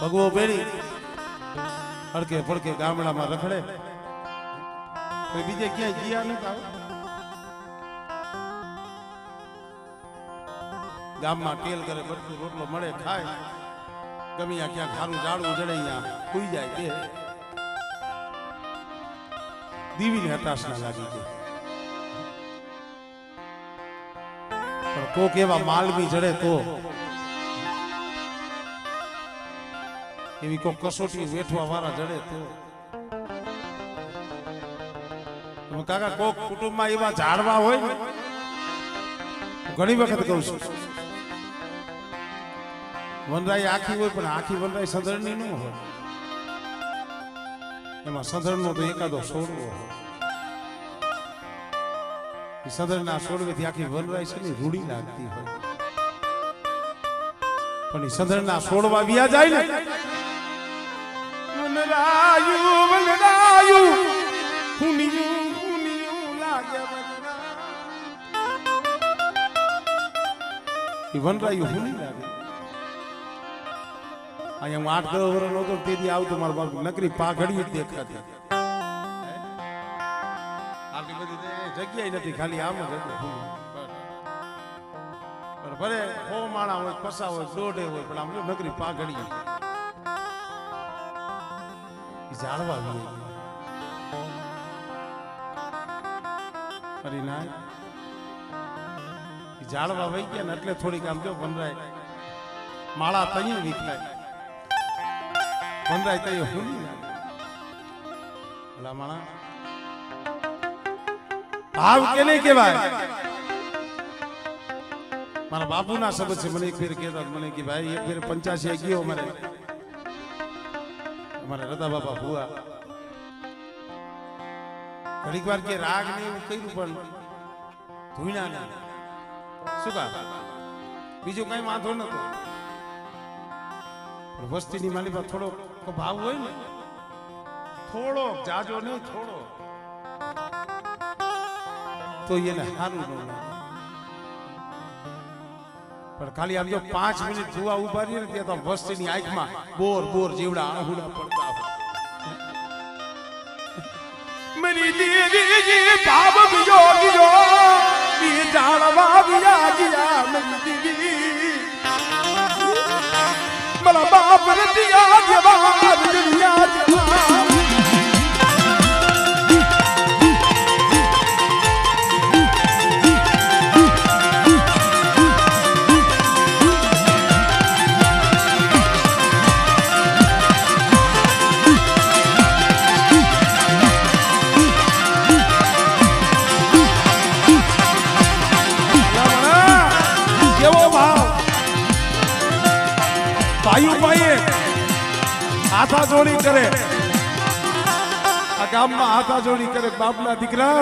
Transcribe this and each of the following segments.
ભગવો બેડી અડકે પડકે ગામડામાં રખડે બીજે ક્યાંય ગયા નથી આવ ગામમાં ટેલ કરે બટકું રોટલો મળે ખાય ગમે ક્યાંક ખારું ઝાડવું જડે અહીંયા સુઈ જાય કે દીવીને હતાશ ના લાગી ગઈ પણ કોક એવા માલવી જડે તો એવી કોઈ કસોટી વેઠવા વાળા જડે તો કાકા કોક કુટુંબમાં એવા ઝાડવા હોય ને ઘણી વખત કહું છું વનરાઈ આખી હોય પણ આખી વનરાઈ સંધરણી ન હોય એમાં સંધરનો તો એકાદો છોડવો હોય સંધરના છોડવેથી આખી વનરાઈ છે ને રૂડી લાગતી હોય પણ એ સંધરના છોડવા વ્યા જાય ને વનરાયું વનરાયું હુનિયું હુનિયું લાગે એ વનરાયું હુની લાગે અહીંયા હું 8-10 વર્ષ નહોતો તેથી આવતો મારા બાપ નકરી પાઘડી જ દેખાતી આટલી બધી જગ્યા નથી ખાલી આમ જ હતું ભલે 100 માણા હોય 50 હોય 150 હોય પણ આમ નકરી પાઘડી ઝાડવા અરે ના ઝાડવા વહી ગયા ને એટલે થોડીક આમ જો વનરાય માળા તઈ નીકળાય વનરાય તઈ હુની ભલા માણા ભાવ કે નહીં કહેવાય મારા બાપુના શબ્દ છે મને એક ફેર કહેતા મને કે ભાઈ એક ફેર 85 ગયો અમારે રદા બાપા ભુવા ઘડીક વાર કે રાગ ને એવું કર્યું પણ ધૂણા ને શું કા બીજું કઈ વાંધો નતો પણ વસ્તીની માલિકા થોડો ભાવ હોય ને થોડો જાજો નહીં થોડો તો એને સારું ન લાગે પણ ખાલી આમ જો 5 મિનિટ જોવા ઉભા રહીએ ને ત્યાં તો વસ્તીની આંખમાં બોર બોર જેવડા આહુડા પડતા હોય મરી દેવી ભાવ વિયોગિયો ઈ જાળવા વિયાગિયા મરી દેવી મલા બાપ રતિયા જવા દુનિયા જવા હાથા જોડી કરે આ ગામમાં હાથા જોડી કરે બાપના દીકરા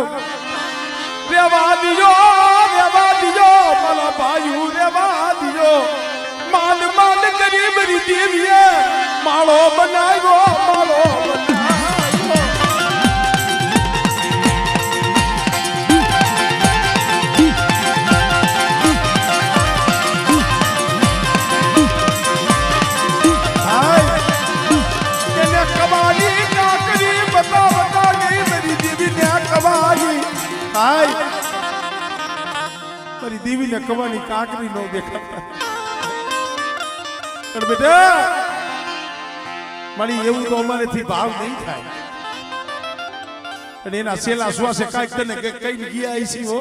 રેવા દીજો મારા ભાઈઓ રેવા દીજો માન માન કરી મારી દેવીએ માળો બનાવ્યો મારી દેવી ને કવાની કાકરી નો દેખાતા પણ બેટા મારી એવું તો અમારેથી ભાવ નહીં થાય અને એના સેલા શ્વાસે કાંઈક તને કઈ ગયા આઈસી હો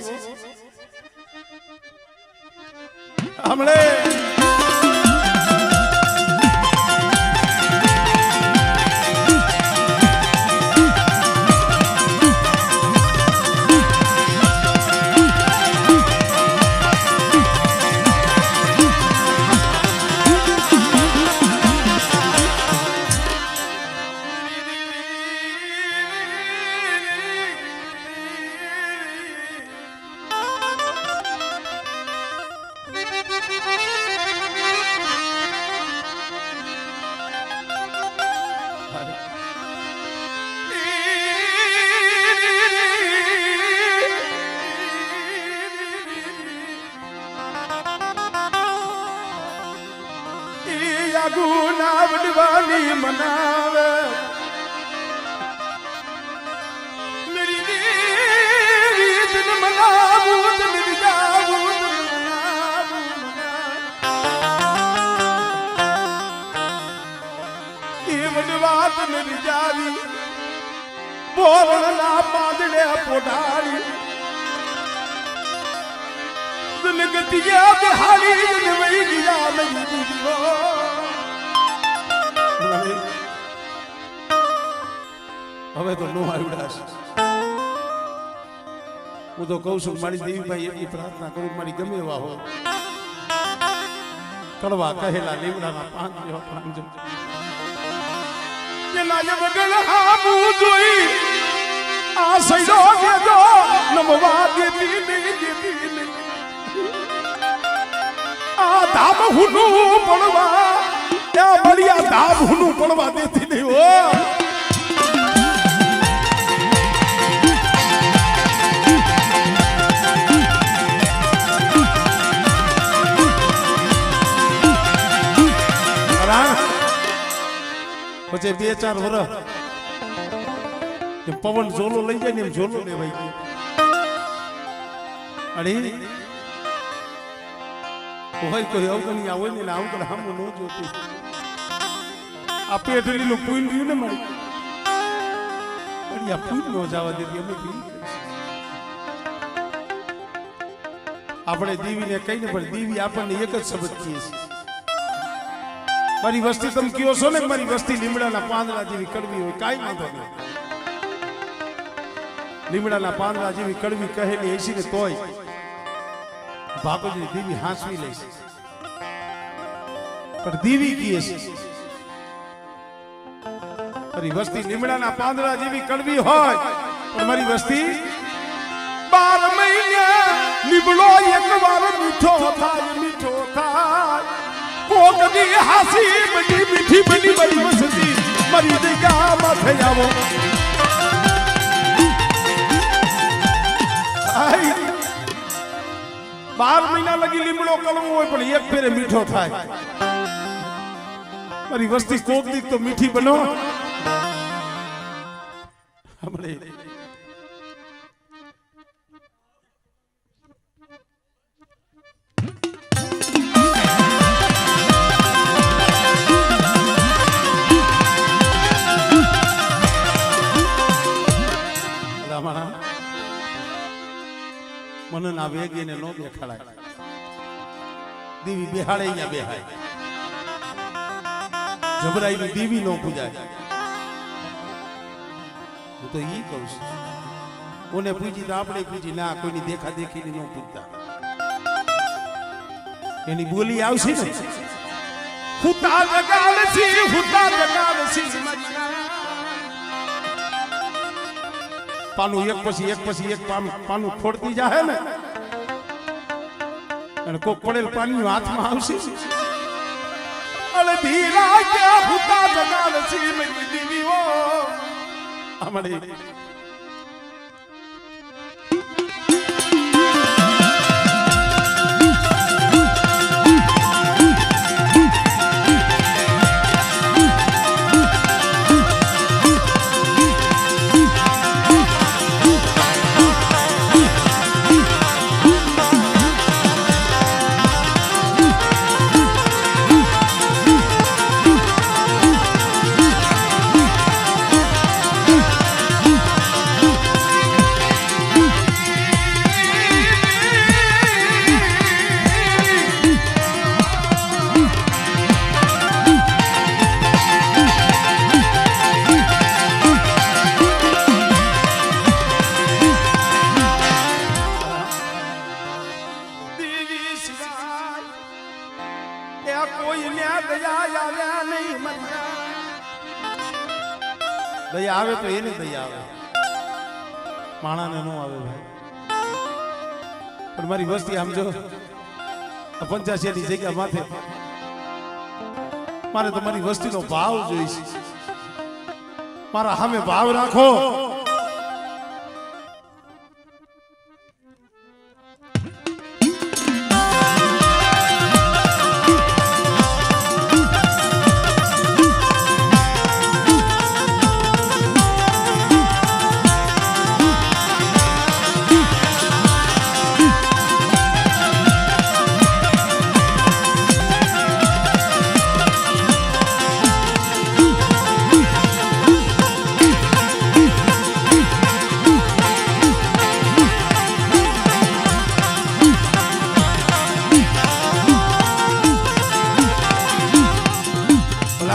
હમણે ગુનાવડ દીવાની મનાવે મેરી દેવી તન મનાવું તન જાવું એ વડવાત મેરી જાવી બોરણના પાંદડે પોઢાડી ગતિયા બિહારી નવઈ ગયા મેરી દીવો હવે તો નો આવડાશ હું તો કહું છું મારી દેવીભાઈ એટલી પ્રાર્થના કરું મારી ગમે એવા હોય કડવા કહેલા લીમડાના પાન જેવા પાન એના વગર આબુ જોઈ આ સૈરો દેજો નમવા દેતી નહીં આ ધામ હુનું પડવા એ બળિયા ધામ હુનું પડવા દેતી નહીં હો પછી 2-4 વર્ષ પવન ઝોલો લઈ જાય ને એમ ઝોલો લેવાઈ ગયો અરે હોય કોઈ અવગણી હોય ને અવગણ હામું ન જોતું આ પેટલીનું પૂન ગયું ને મારી આ પૂન નો જવા દેતી અમે આપણે દેવીને કહીને પણ દેવી આપણને એક જ શબ્દ કહીએ છીએ મારી વસ્તી તમે કયો છો ને મારી વસ્તી લીમડાના પાંદડા જેવી કડવી હોય કાંઈ વાંધો નહીં લીમડાના પાંદડા જેવી કડવી કહેલી હશે ને તોય ભાગોજી દેવી હાંસવી લઈશ પણ દેવી કીએ છે મારી વસ્તી લીમડાના પાંદડા જેવી કડવી હોય પણ મારી વસ્તી 12 મહિને લીમડો એકવાર મીઠો થાય કોકની હાસી બની મીઠી બની મારી વસ્તી મારી જગ્યામાં થઈ આવો આઈ 12 મહિના લગી લીમડો કડવો હોય પણ એક ફેરે મીઠો થાય મારી વસ્તી કોક દી તો મીઠી બનો આપણે મને ના વેગીને નો દેખાડાય દેવી બેહાડે અહીંયા બેહાય જબરાઈની દેવી નો પૂજાય હું તો ઈ કહું છું કોને પૂજી તો આપણે પૂજી ના કોઈની દેખા દેખીની નો પૂજતા એની બોલી આવશે ને હુતા જગાડસી પાનું એક પછી એક પાનું ખોડતી જાહે ને અને કોક પડેલ પાણી હાથમાં આવશે અલે ધીરા કે હુતા જગાડસી મેરી દીવીઓ અમારે દયા આવે તો એને દયા આવે માણાને નો આવે ભાઈ પણ મારી વસ્તી આમ જો 85 ની જગ્યા માથે મારે તો મારી વસ્તીનો ભાવ જોઈશે મારા સામે ભાવ રાખો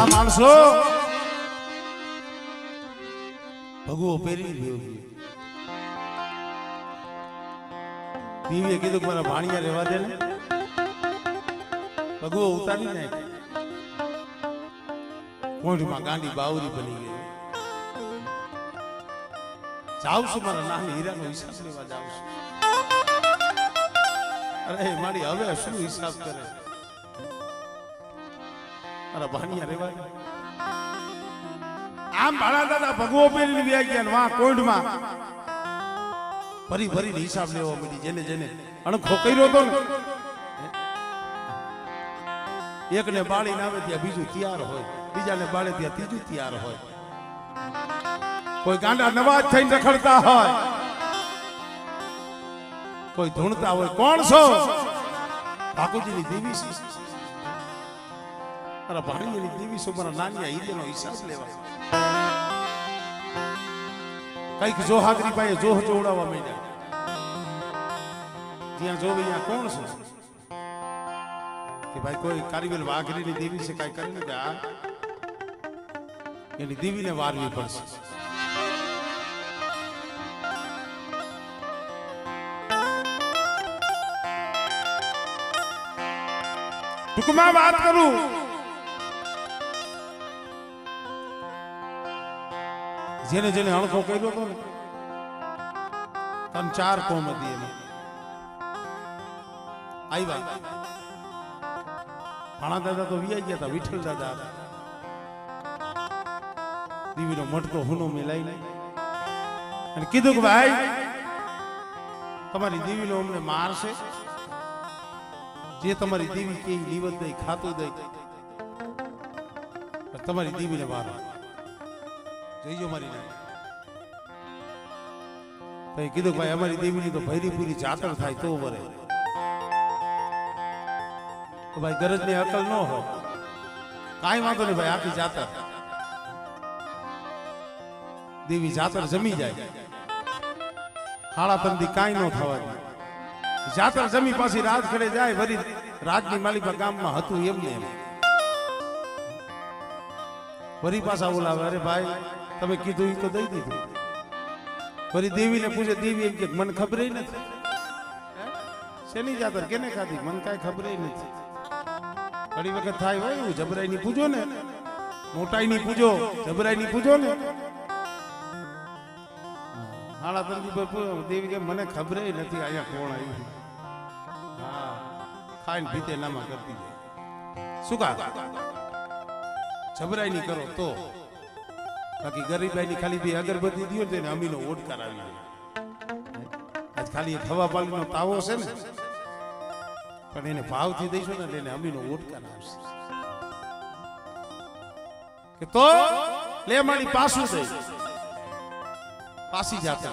ભલા માણસો ભગવો પહેરી દીવીએ કીધું કે મારા ભાણિયા રહેવા દે ને ભગવો ઉતારી નાખ કોઠમાં ગાંડી બાવરી બની ગઈ જાઉં છું મારા નાની હીરાનો હિસાબ લેવા જાઉં છું અરે મારી હવે શું હિસાબ કરે મારા ભાણિયા રહેવા દે આમ ભાડા દાદા ભગવો પહેરીને વ્યા ગયા વાં કોંઢમાં ફરી ફરીને હિસાબ લેવા મળી જેને જેને અણખો કર્યો હતો ને એકને બાળીને આવે ત્યાં બીજું તૈયાર હોય બીજાને બાળે ત્યાં ત્રીજું તૈયાર હોય કોઈ ગાંડા નવાજ થઈને રખડતા હોય કોઈ ધૂણતા હોય કોણ છો ઠાકોરજીની દેવી છે મારા ભાણિયાની દેવી છો મારા નાની હીરેનો હિસાબ લેવા કઈક જોહાગરી પાસે જોહ જોવડાવવા માંડ્યા જ્યાં જોવે ત્યાં કોણ છે કે ભાઈ કોઈ કારીગર વાઘરીની દેવી છે કઈ કરીને કે આ એની દેવીને વારવી પડશે ટૂંકમાં વાત કરું જેને જેને અણખો કર્યો હતો ને તન 4 કોમ હતી એમાં આવ્યા ભાણા દાદા તો વિયાઈ ગયા હતા વિઠ્ઠલ દાદા દીવીનો મટકો હુનો મિલાઈ અને કીધું કે ભાઈ તમારી દેવીનો અમને મારશે જે તમારી દેવી કે નિવત દઈ ખાતું દઈ તમારી દેવીને મારો જોઈજો મારી ના તો કીધું ભાઈ અમારી દેવીની તો ભૈરી પૂરી જાતર થાય તો વરે તો ભાઈ ગરજ ની અકલ ન હોય કાંઈ વાંધો નહીં ભાઈ આખી જાતર દેવી જાતર જમી જાય હાડા તંદી કાંઈ ન થવા દે જાતર જમી પાછી રાજ ખડે જાય વરી રાજની માલિકા ગામમાં હતું એમને એમ વરી પાછા બોલાવે અરે ભાઈ તમે કીધું એ તો દઈ દીધું વરી દેવીને પૂછે દેવી એમ કે મને ખબર નથી શેની જાતર કેને ખાધી મને કાંઈ ખબર નથી ઘણી વખત થાય હોય એવું જબરાઈ ની પૂજો ને મોટાઈ ની પૂજો જબરાઈ ની પૂજો ને હાડા તંદી પર દેવી કે મને ખબર નથી અહીંયા કોણ આવ્યું હા ખાઈને ભીતે નામા કરતી જાય શું કા જબરાઈ ની કરો તો બાકી ગરીબાઈ ની ખાલી બે અગરબત્તી દીયો ને અમીનો ઓટ કરાવી આજ ખાલી થવા પાલીનો તાવો છે ને પણ એને ભાવથી દઈશું ને એને અમીનો ઓટ કરાવશે કે તો લે મારી પાછું દઈ પાસી જાતર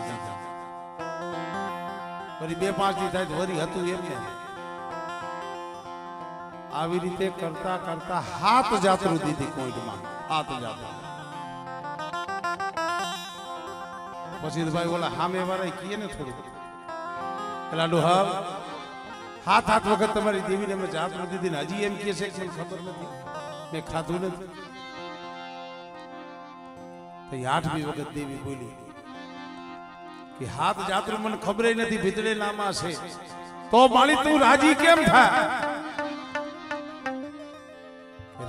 વળી 2-5 દી થાય વરી હતું એમને આવી રીતે કરતા કરતા હાથ જાતરું દીધી કોઈટમાં હાથ જાતર પછી ભાઈ ઓલા સામે વાળા કીએ ને થોડું પેલા ડોહા હાથ વખત તમારી દેવીને મેં જાતરું દીધી ને હજી એમ કહે છે કે મને ખબર નથી મેં ખાધું નથી તો 8મી વખત દેવી બોલી કે હાથ જાતરું મને ખબર નથી ભીતરે નામા છે તો માળી તું રાજી કેમ થાય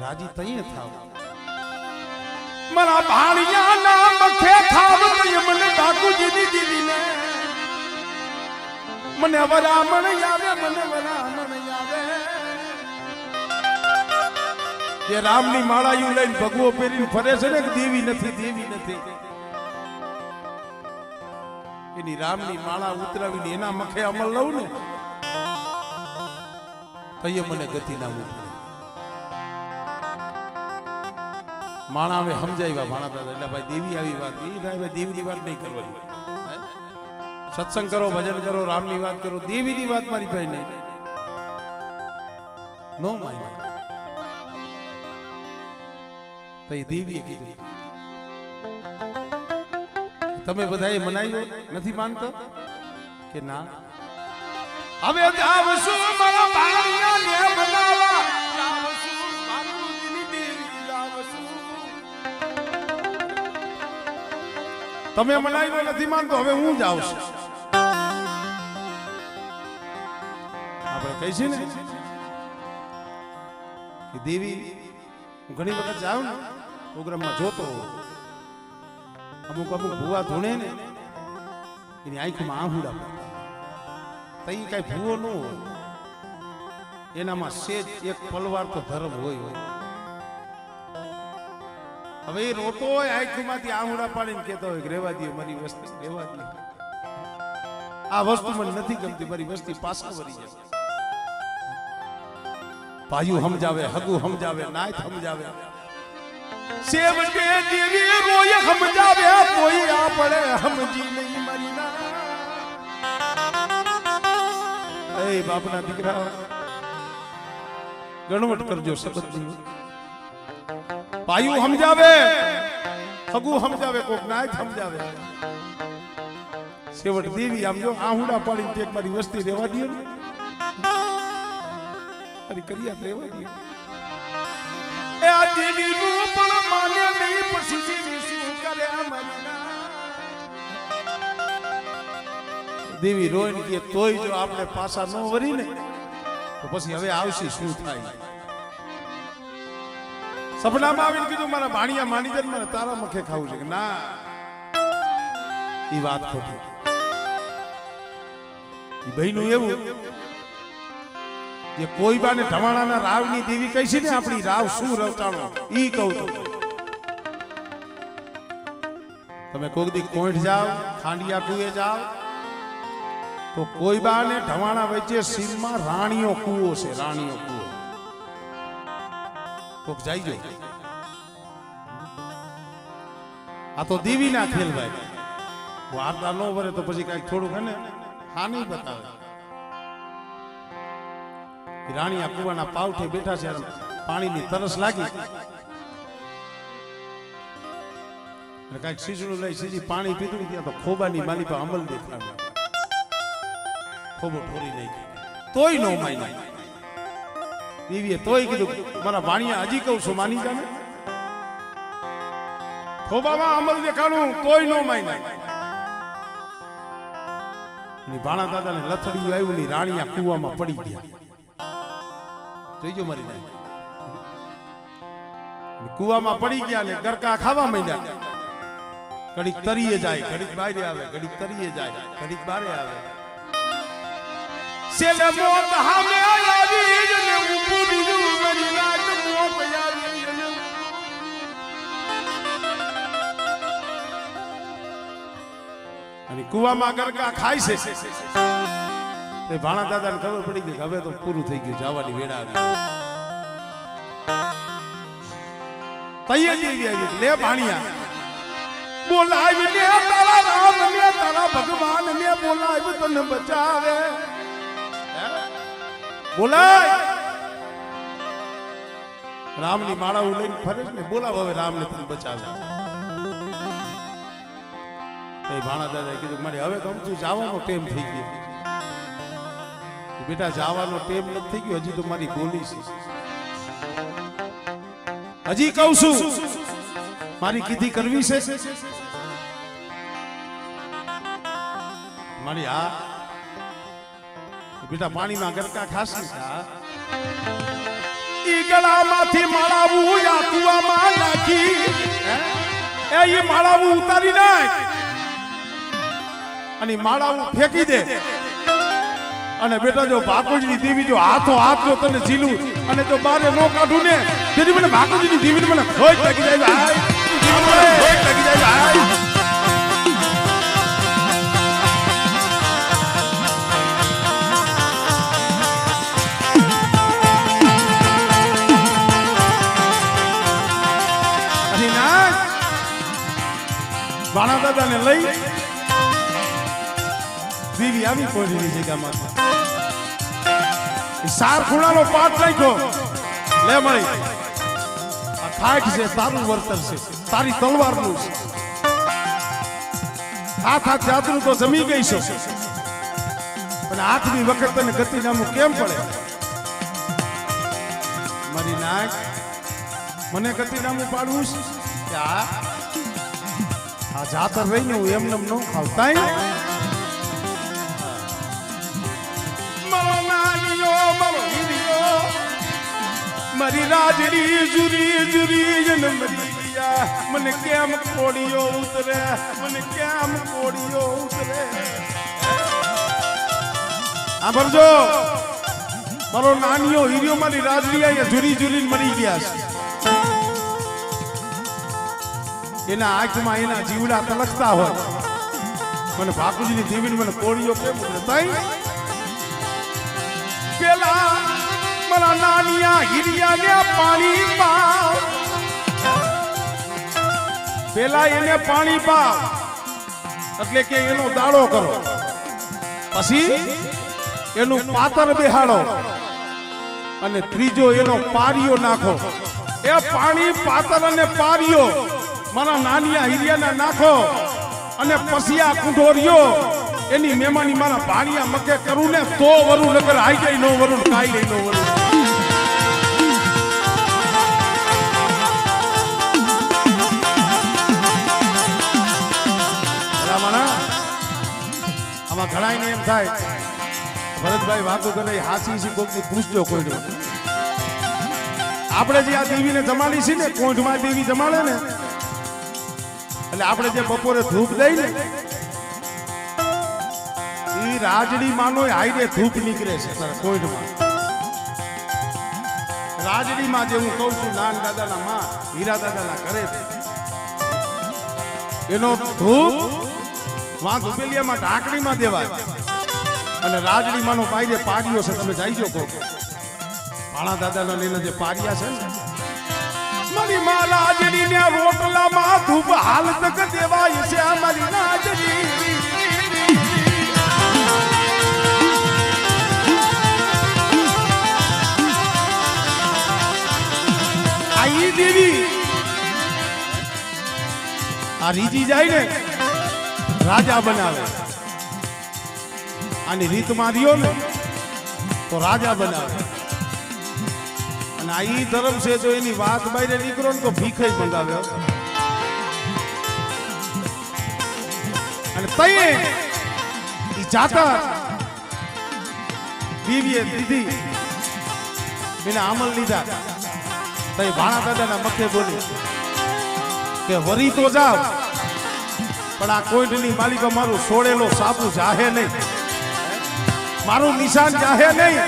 રાજી તઈ થાવ મારા ભાણિયા નામ ખે ખાવ મને ઠાકોરજીની દીવીને મને વરામણ આવે મને વરામણ આવે જે રામની માળાયું લઈને ભગવો પહેરીને ફરે છે ને દેવી નથી એની રામની માળા ઉતરાવીને એના મખે અમલ લઉં ને તઈએ મને ગતિ ના મૂકે માણા હવે સમજાવ્યા ભાણા દાદા એટલે ભાઈ દેવી આવી વાત એ ભાઈ દેવીની વાત નહીં કરવાની સત્સંગ કરો ભજન કરો રામની વાત કરો દેવીની વાત મારી ભાઈ નહીં નો માય તો એ દેવીએ કીધું તમે બધાએ મનાવ્યો નથી માનતો કે ના હવે આવશું મારા ભાણિયાને મનાવા આવશું મારુજીની દેવી આવશું તમે મનાવ્યો નથી માનતો, હવે હું જાઉં છું. આપણે કહી છે ને કે દેવી, હું ઘણી વખત જાઉં ને પ્રોગ્રામમાં જોતો, અમુક ભૂવા ધૂણે ને એની આંખમાં આહુડા પડતા, તઈ કઈ ભૂવો ન હોય, એનામાં સેજ એક પલવાર તો ધર્મ હોય. હવે એ રોતો હોય, આંખમાંથી આહુડા પાડીને કહેતો હોય કે રેવા દે મારી વસ્તી, રેવા દે, આ વસ્તુ મને નથી ગમતી, મારી વસ્તી પાછા વળી જશે. ભાઈઓ સમજાવે, હગુ સમજાવે, નાય સમજાવે, સેવકે દેવી રોય સમજાવે, કોઈ આપણે સમજી નહીં મારી ના. એ બાપના દીકરા, ગણવટ કરજો શબ્દની. ભાઈઓ સમજાવે, હગુ સમજાવે, કોક નાય સમજાવે, સેવટ દેવી આમ જો આહુડા પાડીને એક મારી વસ્તી રહેવા દે, કરી આપ રહેવા દે. એ આ દેવી નું પણ માને નહીં, પછી દેવી શું કરે દેવી રોઈને કે તોય જો આપણે પાછા ન વરી ને તો પછી હવે આવશે શું થાય. સપનામાં આવીને કીધું મારા ભાણિયા માની જાય, મારે તારા મખે ખાવું છે. કે ના, એ વાત ખોટી. એ ભાઈનું એવું કે કોઈ બાને ઢવાણાના રાવની દેવી કહી છે ને, આપણી રાવ શું રવટાણો ઈ કહું છું. તમે કોઈક દી કોઈઠ જાઓ, ખાંડિયા કુએ જાઓ, તો કોઈ બાને ઢવાણા વચ્ચે સીમમાં રાણીઓ કૂવો છે, રાણીઓ કૂવો. કોક જાય જો, આ તો દેવી ના ખેલ ભાઈ. વાર્તા ન વરે તો પછી કઈક થોડુંક હે ને હાની બતાવે. રાણી આ કુવાના પાવઠે બેઠા છે, પાણીની તરસ લાગી, કઈક શીશડું લઈ સીધી પાણી પીધું, ત્યાં તો ખોબાની માલી પર અમલ દેખાડ્યો, ખોબો ઠોરી નહીં, તોય નો માની. દેવીએ તોય કીધું મારા ભાણિયા હજી કહું છું માની જાને, ખોબામાં અમલ દેખાડું તોય નો માની. ભાણા દાદાને લથડિયું આવ્યું ની રાણી આ કુવામાં પડી ગયા. જોઈજો મારી નાઈ, કુવામાં પડી ગયા ને ગરકા ખાવા માંડ્યા. ઘડીક તરીએ જાય, ઘડીક બારે આવે, ઘડીક તરીએ જાય, ઘડીક બારે આવે. સેલે મોત હામે આવી ને ઉપડી દુ મારી નાત મોત આવી ને. અને કુવામાં ગરકા ખાય છે. તે ભાણા દાદાને ખબર પડી ગઈ હવે તો પૂરું થઈ ગયું, જવાની વેળા આવી. તૈયારી આવી, લે ભાણિયા બોલાવી ને તારા રામ ને તારા ભગવાન ને બોલાવી તને બચાવે. બોલાય રામની માળાઓ લઈને ફરે ને, બોલાવો હવે રામને તને બચાવે. એ ભાણા દાદાએ કીધું મારે હવે તો તું જવાનો ટાઈમ થઈ ગયો. બેટા જવાનો ટાઈમ નથી થઈ ગયો, હજી તો મારી બોલી છે. હજી કહું છું મારી કીધી કરવી છે મારી. હા બેટા પાણીમાં ગરકા ખાસી. ઈ ગળામાંથી માળાવું યા કુવામાં નાખી, એ ઈ માળાવું ઉતારી નાખ અને માળાવું ફેંકી દે. અને બેટા જો ભાકોજીની દેવી જો હાથો હાથ જો તને ઝીલું અને જો બારે નો કાઢું ને, તેથી મને ભાકોજીની દેવીને મને ખોજ લાગી જાય, ખોજ લાગી જાય. ભાણા દાદાને લઈ દેવી આવી કોઈની જગ્યામાં. સાર ખૂણાનો પાઠ નાખ્યો, લે મળી આ ખાટ છે, તારું વર્તન છે, તારી તલવારનું છે. હાથ હાથ જાતનું તો જમી ગઈ છે, અને આઠમી વખત તને ગતિનામું કેમ પડે? મારી નાક મને ગતિનામું પાડવું છે કે આ જાતર રહીને હું એમને ન ખાવતા મારો નાનીઓ મારો હીરિયો મારી રાજડી જુરી જુરી જન મરી ગયા મને કેમ કોડીઓ ઉતરે મને કેમ કોડીઓ ઉતરે આ ભરજો મારો નાનીઓ હીરિયો મારી રાજડી અહીંયા જુરી જુરી મરી ગયા છે એના આંખમાં એના જીવડા તલકતા હોય મને બાપુજીની દેવીને મને કોળીઓ કેમ ઉતરે પેલા મારા નાનિયા હીરિયાને પાણી પાવ પેલા એને પાણી પાવ એટલે કે એનો દાડો કરો પછી એનું પાતર બેહાડો અને ત્રીજો એનો પારિયો નાખો એ પાણી પાતર અને પારિયો મારા નાનિયા હીરિયાને નાખો અને પછી આ કુંઢોરિયો એની મહેમાની મારા ભાણિયા મકે કરું ને તો વરું નગર આઈ ગઈ નો વરું કાઈ ગઈ નો વરું આમાં ઘણાઈને એમ થાય ભરતભાઈ વાતો કરે હાસી છે કોઈની પૂછજો કોઈ આપણે જે આ દેવીને જમાડી છે ને કોંઢમાં દેવી જમાડે ને એટલે આપણે જે બપોરે ધૂપ દઈ ને એ રાજડી માનો હાઈડે ધૂપ નીકળે છે કોઈમાં રાજડી માં જે હું કહું છું નાન દાદાના માં હીરા દાદાના ઘરે એનો ધૂપ વાં ધૂપેલિયામાં ઢાંકણીમાં દેવાય અને રાજડી માનો પાયદે પાડ્યો છે તમે જાઈજો કહો ભાણા દાદાના લઈને જે પાડ્યા છે ને મારી માં રાજડી ને રોટલામાં ધૂપ હાલ તક દેવાય છે મારી રાજડી આઈ દેવી આ રીજી જાય ને રાજા બનાવે આની રીત માર્યો ને તો રાજા બનાવે અને આ ઈ ધર્મ છે જો એની વાત બહાર નીકળો ને તો ભીખે મંગાવે અને તઈ ઈ જાતા દીવીએ દીધી એના અમલ લીધા તઈ ભાણા દાદાના મખે બોલી કે વરી તો જાવ પણ આ કોઈની માલિકા મારું છોડેલો સાપુ જાહે નહીં મારું નિશાન જાહે નહીં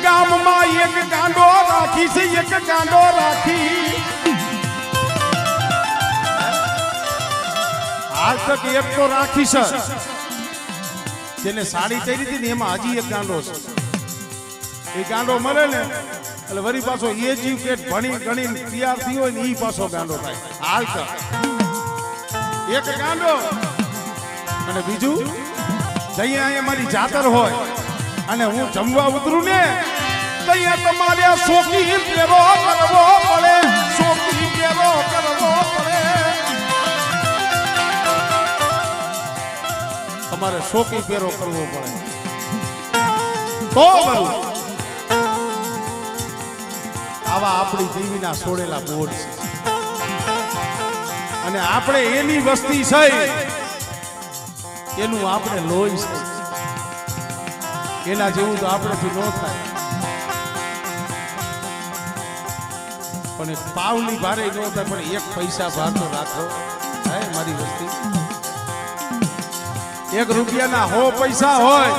ગામમાં એક ગાંડો રાખી છે એક ગાંડો રાખી આજ તક એક તો રાખી છે જેને સાડી પહેરી હતી ને એમાં હજી એક ગાંડો છે એ ગાંડો મરે ને એટલે વરી પાછો એ જીવ કે ભણી ગણી તૈયાર થયો હોય ને એ પાછો ગાંડો થાય હાલ તક એક ગાંડો અને બીજું જઈએ અહીંયા મારી જાતર હોય અને હું જમવા ઉતરું ને તઈએ તમારે શોકી પેરો કરવો પડે શોકી પેરો કરવો પડે તમારે શોકી પેરો કરવો પડે તો બરું આવા આપણી દેવીના છોડેલા બોર્ડ છે અને આપણે એની વસ્તી છે એનું આપણે લોહી છે એના જેવું તો આપણેથી ન થાય પણ પાવલી ભારે ન થાય પણ એક પૈસા ભાર તો રાખો હે મારી વસ્તી 1 રૂપિયાના 100 પૈસા હોય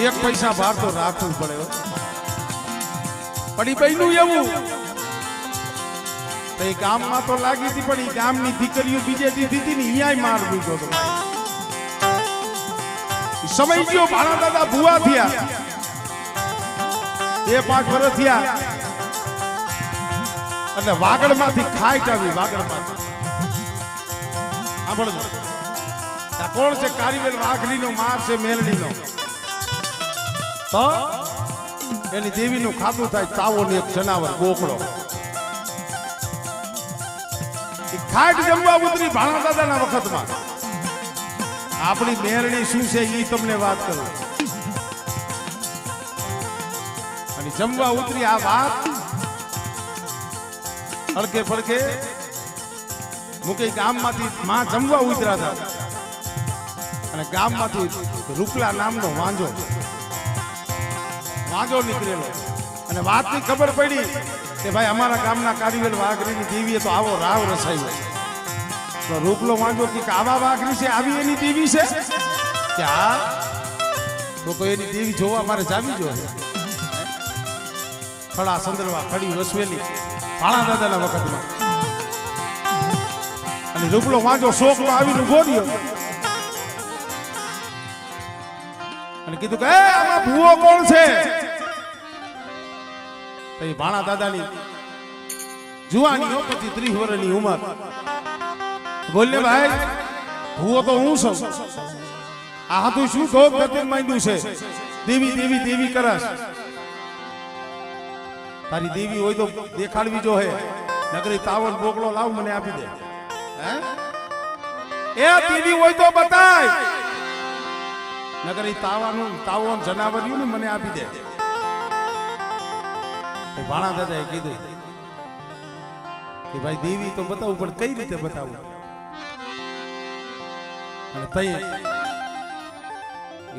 1 પૈસા ભાર તો રાખવું પડે પણ એ બન્યું એવું તો એ ગામમાં તો લાગી હતી પણ એ ગામની દીકરીઓ બીજે દીધી હતી ને અહીંયા માર દીધો હતો સમય ગયો ભાણા દાદા ભુવા થયા 2-5 વર્ષ થયા એટલે વાગડમાંથી ખાઈટ આવી વાગડમાંથી સાંભળજો આ કોણ છે કારીગર વાઘલીનો માર છે મેલડીનો તો એની દેવીનું ખાતું થાય તાવોનો એક જનાવર બોકડો ખાટ જમવા ઉતરી ભાણા દાદાના વખતમાં આપણી મેરણી શું છે એ તમને વાત કરું અને જમવા ઉતરી આ વાત હળકે ફળકે મુકે ગામમાંથી માં જમવા ઉતર્યા હતા અને ગામમાંથી રૂપલા નામનો વાંજો નીકળેલો અને વાતની ખબર પડી કે ભાઈ અમારા ગામના કારીગર વાઘરીની દેવીએ તો આવો રાવ રસાયો તો રૂપલો વાંજો કે આવા વાઘરી છે આવી એની દેવી છે કે હા તો એની દેવી જોવા મારે જાવી જોઈએ ખડા સંદરવા ખડી વસવેલી ભાણા દાદાના વખતમાં અને રૂપલો વાંજો શોકમાં આવીને ઉભો રહ્યો અને કીધું કે આમાં ભૂવો કોણ છે તો ભાણા દાદાની જુવાની હો પછી 30 વર્ષની ઉંમર બોલે ભાઈ ભૂવો તો હું છું આ તું શું ધોક ગતિન માંડ્યું છે દેવી દેવી દેવી કરસ તારી દેવી હોય તો દેખાડવી જો હે નગરી તાવન બોકડો લાવ મને આપી દે હે એ દેવી હોય તો બતાય નગરી તાવન જનાવરિયું ને મને આપી દે ભાણા દાદાએ કીધું કે ભાઈ દેવી તો બતાવું પણ કઈ રીતે બતાવું અને તઈ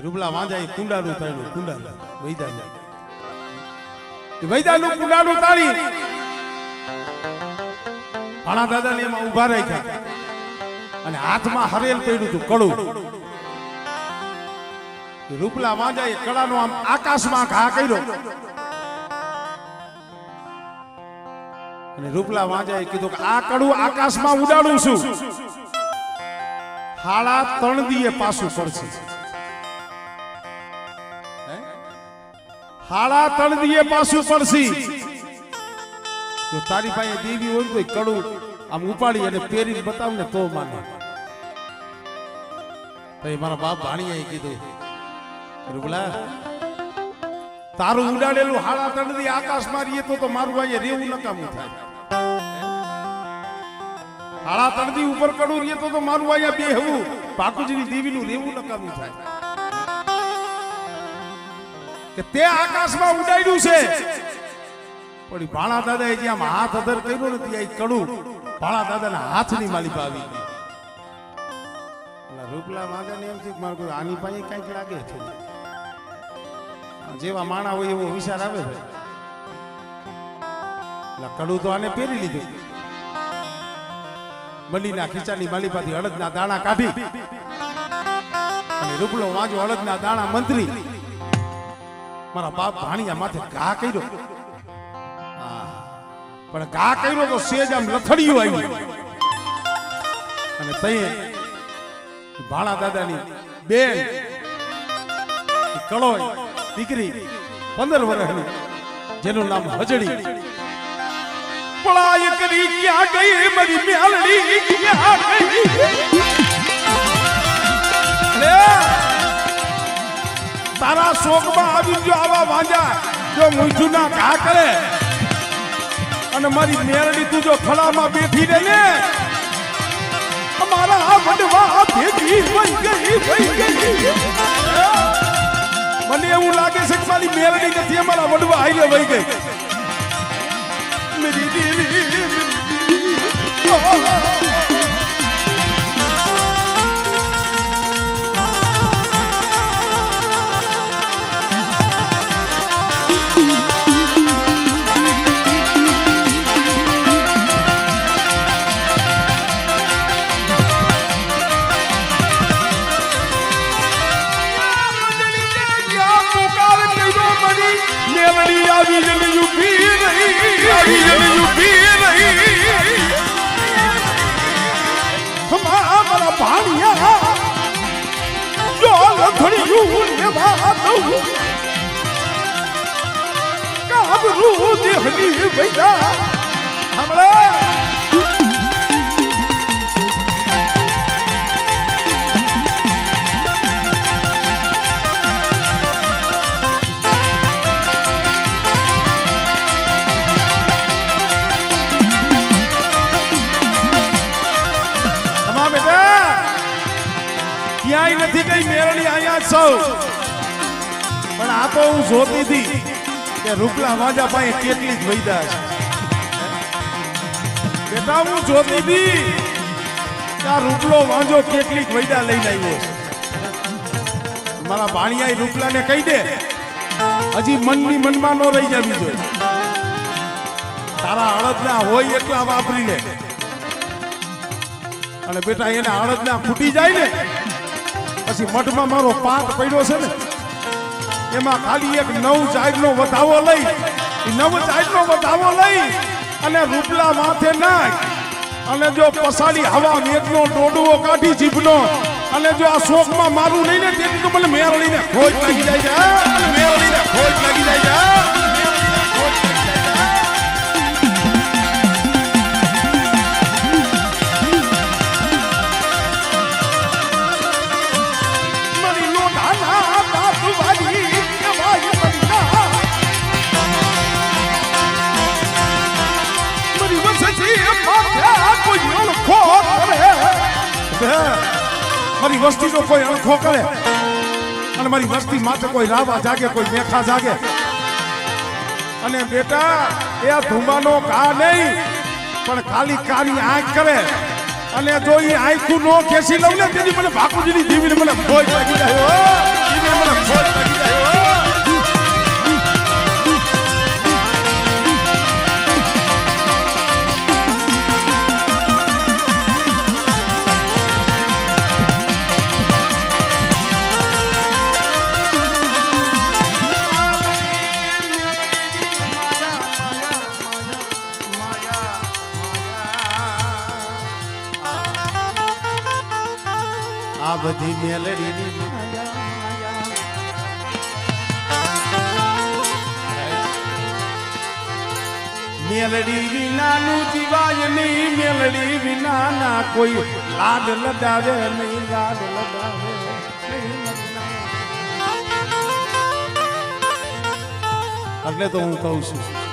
રૂપલા વાંજાએ કુંડાનું તાળ્યું કુંડાનું વૈદાનું કુંડાનું તાળી ભાણા દાદાને એમાં ઉભા રાખ્યા અને હાથમાં હરેલ પડ્યું હતું કડું રૂપલા વાંજાએ કડાનો આમ આકાશમાં ઘા કર્યો અને રૂપલા વાંજાએ કીધું કે આ કડું આકાશમાં ઉડાડું છું હાડા 3 દીએ પાછું પડશે હાડા 3 દીએ પાછું પડશે જો તારી પાસે દેવી હોય તો કડું આમ ઉપાડી અને પહેરીને બતાવ ને તો માને તો મારા બાપ ભાણીએ કીધું રૂપલા તારું ઉડાડેલું હાડા 3 દી આકાશમાં રહીએ તો મારું અહીંયા રેવું નકામું થાય હાડા 3 દી ઉપર કડું રહીએ તો મારું અહીંયા બેહવું બાકુજીની દેવીનું રેવું નકામું થાય કે તે આકાશમાં ઉડાડ્યું છે પણ ભાણા દાદાએ જ્યાં હાથ અધર કર્યો ને ત્યાં કડું ભાણા દાદાના હાથની માલિક આવી રૂપલા વાંજાને એમ છે મારે કોઈ આની પાસે કઈક લાગે છે જેવા માણા હોય એવો વિચાર આવે છે એટલે કડું તો આને પહેરી લીધું મલીના ખીચાની માલિપાથી અડદના દાણા કાઢી અને રૂપલો વાંજો અડદના દાણા મંત્રી મારા બાપ ભાણિયા માથે ઘા કર્યો પણ ઘા કર્યો તો સેજ આમ લથડિયું આવ્યું અને તઈ ભાણા દાદાની બેન કળોય દીકરી 15 વર્ષની જેનું નામ હજડી પળાય કરી ક્યાં ગઈ મારી મેલડી ક્યાં ગઈ તારા શોકમાં આવી જો આવા વાંજા જો મૂંછું ના ઘા કરે અને મારી મેલડી તું જો ખડામાં બેઠી રહે ને અમારા વડવા ભેગી વઈ ગઈ મને એવું લાગે છે કે મારી મેલડી નથી અમારા વડવા આઈને વઈ ગઈ મેરી દેવી हमारा भानिया जो लथड़ियूं लेवा दऊं काबरू देहनी भैया हमरा ક્યાંય નથી કઈ મેરડી આયા સૌ પણ આ તો હું જોતી હતી કે રૂપલા વાંજા પાસે કેટલી જ વૈદા છે બેટા હું જોતી હતી આ રૂપલો વાંજો કેટલીક વૈડા લઈને આવ્યો છે. મારા ભાણિયા રૂપલાને કહી દે હજી મનની મનમાં નો રહી જવી જોઈએ. તારા અડદના હોય એટલા વાપરી લે અને બેટા એને અડદના ખૂટી જાય ને પછી મઠમાં મારો પાક પડ્યો છે ને એમાં ખાલી એક 9 જાતનો વધાવો લઈ 9 જાતનો વધાવો લઈ અને રૂપલા માથે નાખ અને જો પસાડી હવા મેઘનો ડોડવો કાઢી જીભનો અને જો આ શોકમાં મારું નહીં ને તેથી તો મને મેરળીને ખોજ લાગી જાય છે. મેરળીને ખોજ લાગી જાય છે. મારી વસ્તીનો કોઈ અણખો કરે અને મારી વસ્તી માથે કોઈ રાવા જાગે કોઈ મેખા જાગે અને બેટા એ ધુમાનો ઘા નહીં પણ ખાલી કાની આંખ કરે અને જો એ આંખું નો ખેંચી લઉં ને તેથી મને ભાકુજીની દીવીને મને ભોજ લાગી જાય મને ભોજ લાગી જાય. આ બધી મેલડીની મેલડી વિનાનું જીવાય નહીં. મેલડી વિના ના કોઈ લાડ લડાવે નહીં. લાડ લડાવે એટલે તો હું કહું છું